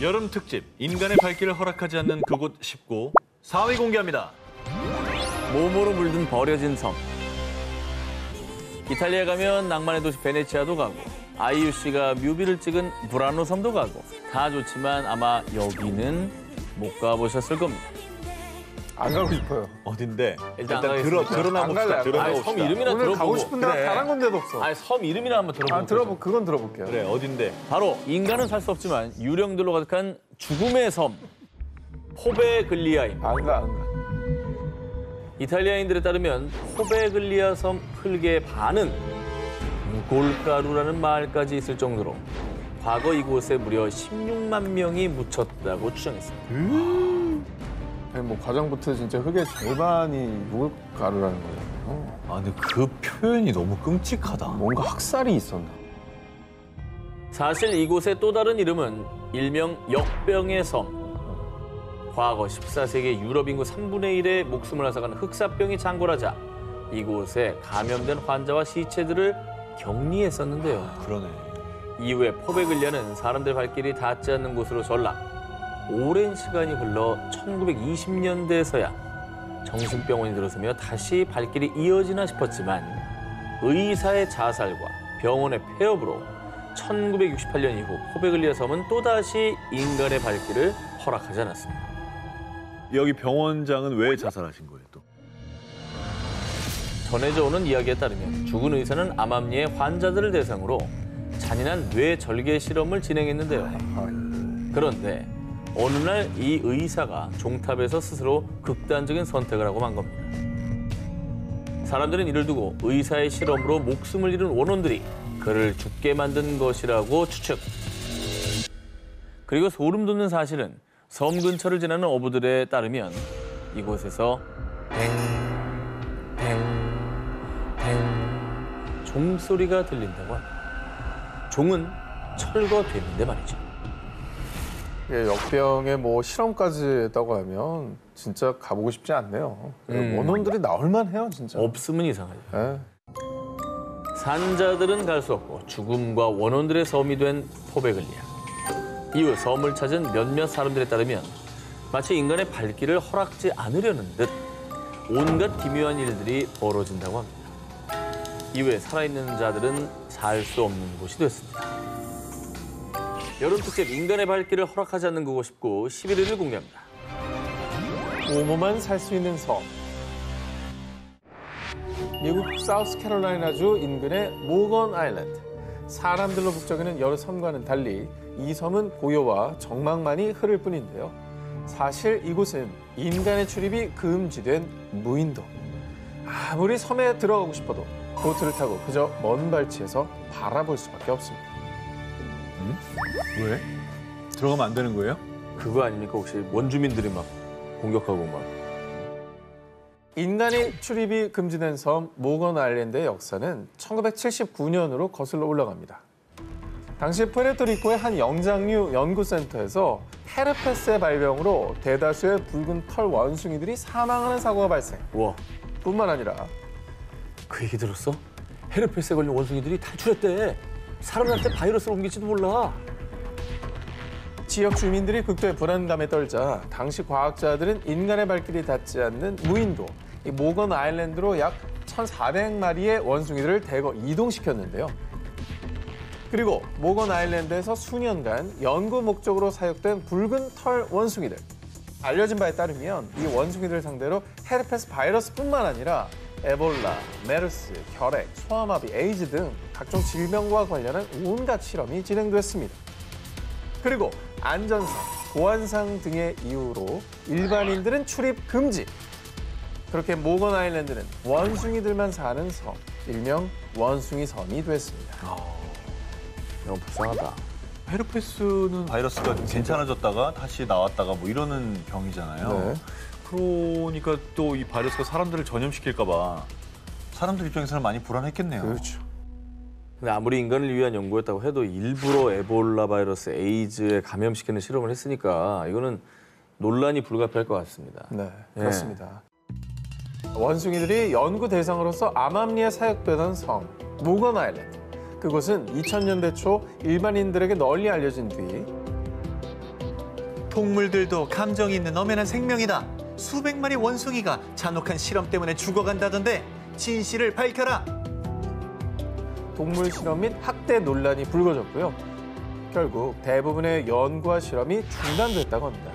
여름 특집 인간의 발길을 허락하지 않는 그곳 19 4위 공개합니다. 모모로 물든 버려진 섬. 이탈리아 가면 낭만의 도시 베네치아도 가고 아이유 씨가 뮤비를 찍은 브라노 섬도 가고 다 좋지만 아마 여기는 못 가보셨을 겁니다. 안 가고 싶어요. 어딘데? 일단 드러나 안 갈래, 봅시다. 안 아니, 섬 이름이나 오늘 들어보고. 가고 싶은데 그래. 단 한 군데도 없어. 아니, 섬 이름이나 한번 들어보고. 그건 들어볼게요. 그래, 어딘데? 바로 인간은 살 수 없지만 유령들로 가득한 죽음의 섬 포베글리아입니다. 안 가. 이탈리아인들에 따르면 포베글리아 섬 흙의 반은 무골가루라는 말까지 있을 정도로 과거 이곳에 무려 16만 명이 묻혔다고 추정했습니다. 아니, 뭐 과정부터 진짜 흙의 절반이 무골가루라는 거잖아요. 아, 근데 그 표현이 너무 끔찍하다. 뭔가 학살이 있었나? 사실 이곳의 또 다른 이름은 일명 역병의 섬. 과거 14세기 유럽 인구 3분의 1의 목숨을 앗아간 흑사병이 창궐하자 이곳에 감염된 환자와 시체들을 격리했었는데요. 그러네. 이후에 포베글리아는 사람들 발길이 닿지 않는 곳으로 전락. 오랜 시간이 흘러 1920년대에서야 정신병원이 들어서며 다시 발길이 이어지나 싶었지만 의사의 자살과 병원의 폐업으로 1968년 이후 포베글리아 섬은 또다시 인간의 발길을 허락하지 않았습니다. 여기 병원장은 왜 자살하신 거예요, 또? 전해져 오는 이야기에 따르면 죽은 의사는 암암리의 환자들을 대상으로 잔인한 뇌 절개 실험을 진행했는데요. 그런데 어느 날 이 의사가 종탑에서 스스로 극단적인 선택을 하고 만 겁니다. 사람들은 이를 두고 의사의 실험으로 목숨을 잃은 원혼들이 그를 죽게 만든 것이라고 추측. 그리고 소름 돋는 사실은 섬 근처를 지나는 어부들에 따르면 이곳에서 댕 종소리가 들린다고 합니다. 종은 철거됐는데 말이죠. 예, 역병에 뭐 실험까지 했다고 하면 진짜 가보고 싶지 않네요. 원혼들이 나올만 해요, 진짜. 없으면 이상하죠. 예. 산자들은 갈 수 없고 죽음과 원혼들의 섬이 된 포베글리아. 이후 섬을 찾은 몇몇 사람들에 따르면 마치 인간의 발길을 허락지 않으려는 듯 온갖 기묘한 일들이 벌어진다고 합니다. 이후에 살아있는 자들은 살 수 없는 곳이 됐습니다. 여름 특집 인간의 발길을 허락하지 않는 그곳 19 11위를 공개합니다. 모모만 살 수 있는 섬. 미국 사우스캐롤라이나주 인근의 모건 아일랜드. 사람들로 북적이는 여러 섬과는 달리 이 섬은 고요와 정막만이 흐를 뿐인데요. 사실 이곳은 인간의 출입이 금지된 무인도. 아무리 섬에 들어가고 싶어도 보트를 타고 그저 먼 발치에서 바라볼 수밖에 없습니다. 왜? 들어가면 안 되는 거예요? 그거 아닙니까? 혹시 원주민들이 막 공격하고 막. 인간의 출입이 금지된 섬 모건 아일랜드의 역사는 1979년으로 거슬러 올라갑니다. 당시 푸에르토리코의 한 영장류 연구센터에서 헤르페스의 발병으로 대다수의 붉은 털 원숭이들이 사망하는 사고가 발생. 와, 뿐만 아니라 그 얘기 들었어? 헤르페스에 걸린 원숭이들이 탈출했대. 사람한테 바이러스를 옮길지도 몰라. 지역 주민들이 극도의 불안감에 떨자 당시 과학자들은 인간의 발길이 닿지 않는 무인도, 이 모건 아일랜드로 약 1,400마리의 원숭이들을 대거 이동시켰는데요. 그리고 모건 아일랜드에서 수년간 연구 목적으로 사육된 붉은 털 원숭이들. 알려진 바에 따르면 이 원숭이들 상대로 헤르페스 바이러스뿐만 아니라 에볼라, 메르스, 혈액, 소아마비, 에이즈 등 각종 질병과 관련한 온갖 실험이 진행됐습니다. 그리고 안전상, 보안상 등의 이유로 일반인들은 출입 금지. 그렇게 모건 아일랜드는 원숭이들만 사는 섬, 일명 원숭이 섬이 됐습니다. 너무 불쌍하다. 헤르페스는 바이러스가 좀 괜찮아졌다가 다시 나왔다가 뭐 이러는 병이잖아요. 네. 그러니까 또 이 바이러스가 사람들을 전염시킬까 봐 사람들 입장에서는 많이 불안했겠네요. 그렇죠. 근데 아무리 인간을 위한 연구였다고 해도 일부러 에볼라 바이러스, 에이즈에 감염시키는 실험을 했으니까 이거는 논란이 불가피할 것 같습니다. 네, 그렇습니다. 원숭이들이 연구 대상으로서 암암리에 사육되던 섬, 모건 아일랜드. 그곳은 2000년대 초 일반인들에게 널리 알려진 뒤 동물들도 감정이 있는 엄연한 생명이다. 수백 마리 원숭이가 잔혹한 실험 때문에 죽어간다던데 진실을 밝혀라. 동물 실험 및 학대 논란이 불거졌고요. 결국 대부분의 연구와 실험이 중단됐다고 합니다.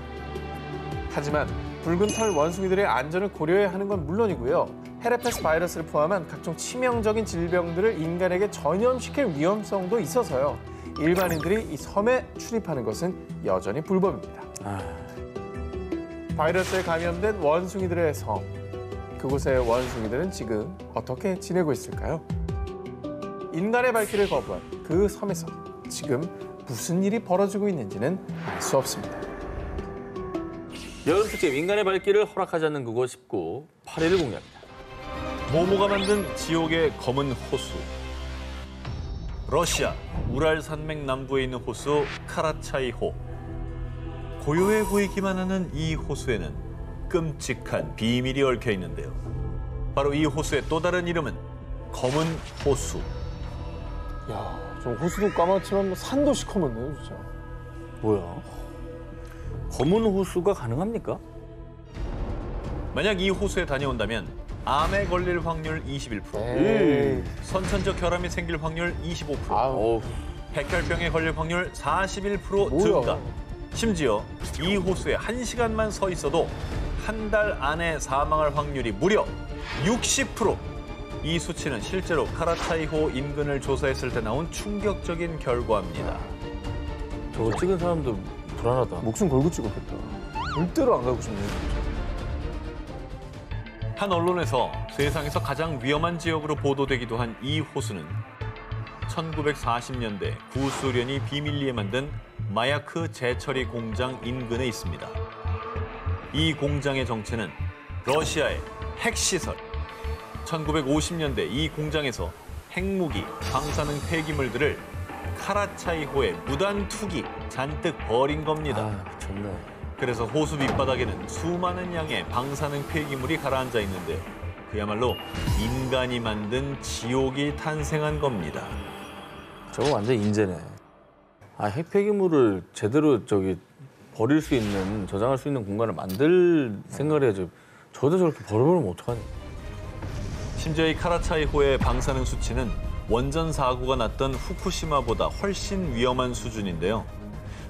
하지만 붉은 털 원숭이들의 안전을 고려해야 하는 건 물론이고요. 헤르페스 바이러스를 포함한 각종 치명적인 질병들을 인간에게 전염시킬 위험성도 있어서요. 일반인들이 이 섬에 출입하는 것은 여전히 불법입니다. 바이러스에 감염된 원숭이들의 섬. 그곳의 원숭이들은 지금 어떻게 지내고 있을까요? 인간의 발길을 거부한 그 섬에서 지금 무슨 일이 벌어지고 있는지는 알 수 없습니다. 여름 특집 인간의 발길을 허락하지 않는 그곳 19, 8위를 공개합니다. 모모가 만든 지옥의 검은 호수. 러시아 우랄 산맥 남부에 있는 호수 카라차이호. 고요해 보이기만 하는 이 호수에는 끔찍한 비밀이 얽혀 있는데요. 바로 이 호수의 또 다른 이름은 검은 호수. 야, 저 호수도 까맣지만 뭐 산도 시커멓네요, 진짜. 뭐야? 검은 호수가 가능합니까? 만약 이 호수에 다녀온다면 암에 걸릴 확률 21%, 에이. 선천적 결함이 생길 확률 25%, 아우, 백혈병에 걸릴 확률 41% 뭐야. 증가. 심지어 이 호수에 1시간만 서 있어도 한 달 안에 사망할 확률이 무려 60%. 이 수치는 실제로 카라차이호 인근을 조사했을 때 나온 충격적인 결과입니다. 저거 찍은 사람도 불안하다. 목숨 걸고 찍었겠다. 절대로 안 가고 싶네요, 진짜. 한 언론에서 세상에서 가장 위험한 지역으로 보도되기도 한 이 호수는 1940년대 구소련이 비밀리에 만든 마야크 재처리 공장 인근에 있습니다. 이 공장의 정체는 러시아의 핵시설. 1950년대 이 공장에서 핵무기, 방사능 폐기물들을 카라차이호에 무단 투기 잔뜩 버린 겁니다. 미쳤네. 그래서 호수 밑바닥에는 수많은 양의 방사능 폐기물이 가라앉아 있는데 그야말로 인간이 만든 지옥이 탄생한 겁니다. 저거 완전 인재네. 핵 폐기물을 제대로 버릴 수 있는, 저장할 수 있는 공간을 만들 생각을 해야죠. 저도 저렇게 버려버리면 어떡하니? 심지어 이 카라차이호의 방사능 수치는 원전 사고가 났던 후쿠시마보다 훨씬 위험한 수준인데요.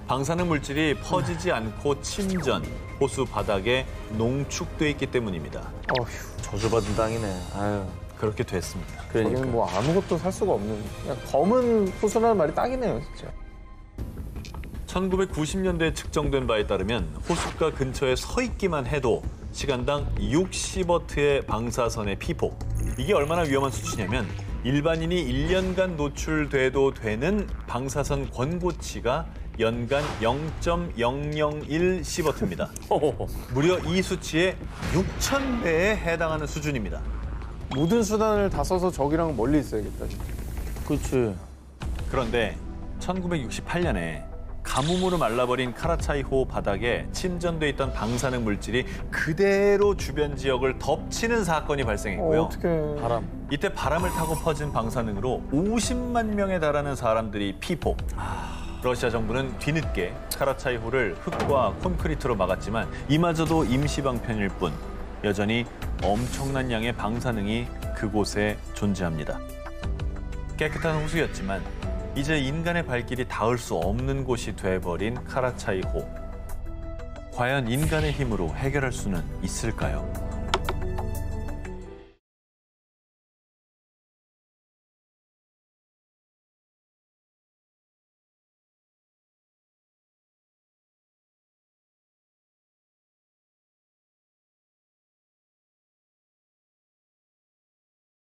방사능 물질이 퍼지지 않고 침전, 호수 바닥에 농축돼 있기 때문입니다. 어휴, 저주받은 땅이네. 아유, 그렇게 됐습니다. 그러니까. 여기는 뭐 아무것도 살 수가 없는 그냥 검은 호수라는 말이 딱이네요, 진짜. 1990년대에 측정된 바에 따르면 호숫가 근처에 서 있기만 해도 시간당 60워트의 방사선의 피폭. 이게 얼마나 위험한 수치냐면 일반인이 1년간 노출돼도 되는 방사선 권고치가 연간 0.001 시버트입니다. 무려 이 수치의 6,000배에 해당하는 수준입니다. 모든 수단을 다 써서 저기랑 멀리 있어야겠다, 진짜. 그렇지. 그런데 1968년에 가뭄으로 말라버린 카라차이호 바닥에 침전돼 있던 방사능 물질이 그대로 주변 지역을 덮치는 사건이 발생했고요. 어떡해. 바람. 이때 바람을 타고 퍼진 방사능으로 50만 명에 달하는 사람들이 피폭. 러시아 정부는 뒤늦게 카라차이호를 흙과 콘크리트로 막았지만 이마저도 임시방편일 뿐 여전히 엄청난 양의 방사능이 그곳에 존재합니다. 깨끗한 호수였지만 이제 인간의 발길이 닿을 수 없는 곳이 돼버린 카라차이호. 과연 인간의 힘으로 해결할 수는 있을까요?